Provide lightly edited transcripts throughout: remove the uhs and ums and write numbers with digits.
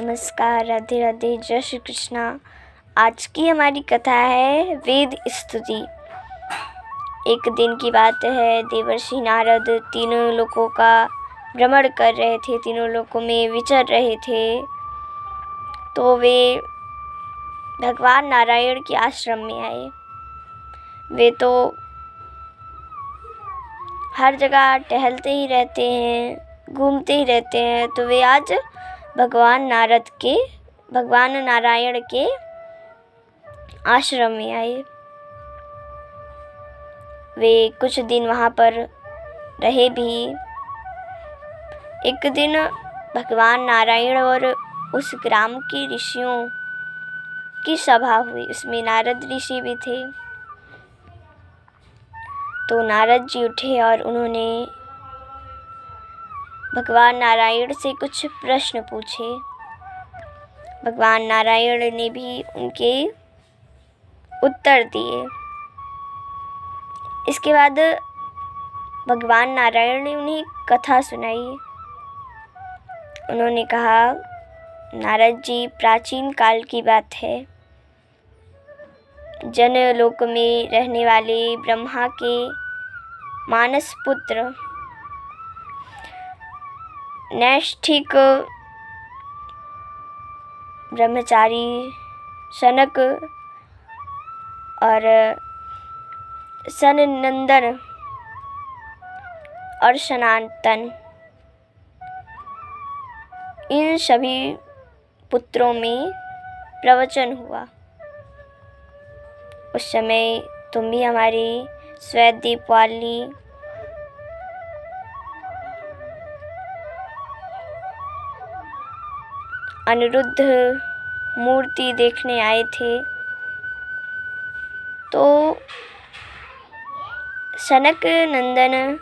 नमस्कार, राधे राधे, जय श्री कृष्णा। आज की हमारी कथा है वेद स्तुति। एक दिन की बात है, देवर्षि नारद तीनों लोकों का भ्रमण कर रहे थे, तीनों लोकों में विचर रहे थे। तो वे भगवान नारायण के आश्रम में आए। वे तो हर जगह टहलते ही रहते हैं, घूमते ही रहते हैं। तो वे आज भगवान नारायण के आश्रम में आए। वे कुछ दिन वहाँ पर रहे भी। एक दिन भगवान नारायण और उस ग्राम के ऋषियों की सभा हुई। उसमें नारद ऋषि भी थे। तो नारद जी उठे और उन्होंने भगवान नारायण से कुछ प्रश्न पूछे। भगवान नारायण ने भी उनके उत्तर दिए। इसके बाद भगवान नारायण ने उन्हें कथा सुनाई। उन्होंने कहा, नारद जी, प्राचीन काल की बात है। जनलोक में रहने वाले ब्रह्मा के मानस पुत्र नैष्ठिक ब्रह्मचारी सनक और सनंदन और सनातन, इन सभी पुत्रों में प्रवचन हुआ। उस समय तुम भी हमारी श्वेत दीपवाली अनिरुद्ध मूर्ति देखने आए थे। तो सनक नंदन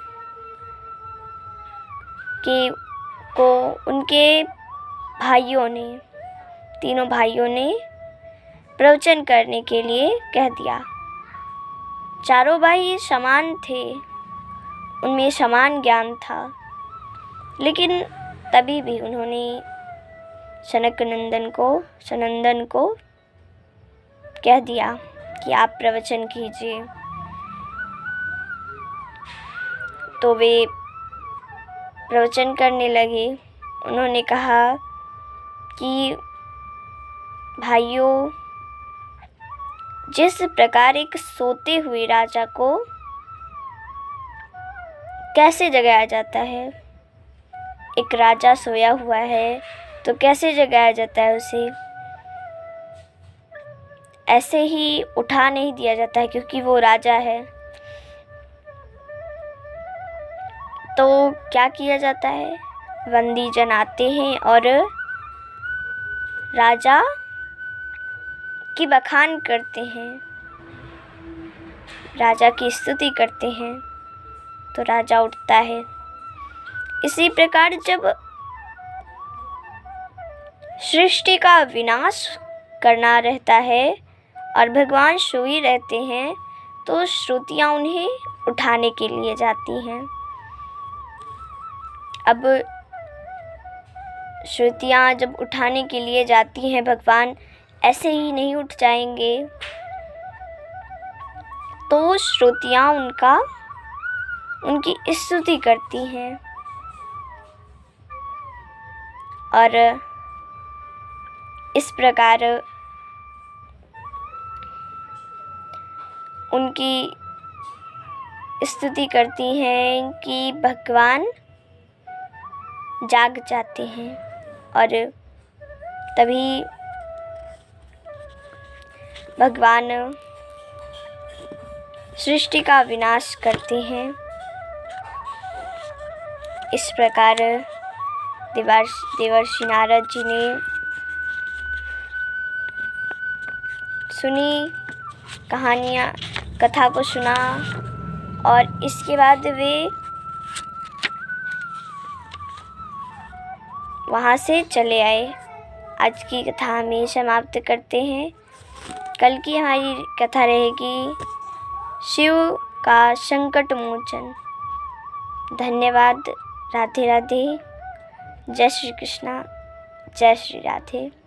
को उनके भाइयों ने, तीनों भाइयों ने प्रवचन करने के लिए कह दिया। चारों भाई समान थे, उनमें समान ज्ञान था। लेकिन तभी भी उन्होंने सनंदन को कह दिया कि आप प्रवचन कीजिए। तो वे प्रवचन करने लगे। उन्होंने कहा कि भाइयों, जिस प्रकार एक सोते हुए राजा को कैसे जगाया जाता है, एक राजा सोया हुआ है तो कैसे जगाया जाता है उसे, ऐसे ही उठा नहीं दिया जाता है क्योंकि वो राजा है। तो क्या किया जाता है, बंदी जन आते हैं और राजा की बखान करते हैं, राजा की स्तुति करते हैं, तो राजा उठता है। इसी प्रकार जब सृष्टि का विनाश करना रहता है और भगवान सोई रहते हैं, तो श्रुतियाँ उन्हें उठाने के लिए जाती हैं। अब श्रुतियाँ जब उठाने के लिए जाती हैं, भगवान ऐसे ही नहीं उठ जाएंगे। तो श्रुतियाँ उनकी स्तुति करती हैं और इस प्रकार उनकी स्तुति करती हैं कि भगवान जाग जाते हैं। और तभी भगवान सृष्टि का विनाश करते हैं। इस प्रकार देवर्षि नारद जी ने सुनी कथा को सुना और इसके बाद वे वहाँ से चले आए। आज की कथा हम यहीं समाप्त करते हैं। कल की हमारी कथा रहेगी शिव का संकट मोचन। धन्यवाद। राधे राधे। जय श्री कृष्णा। जय श्री राधे।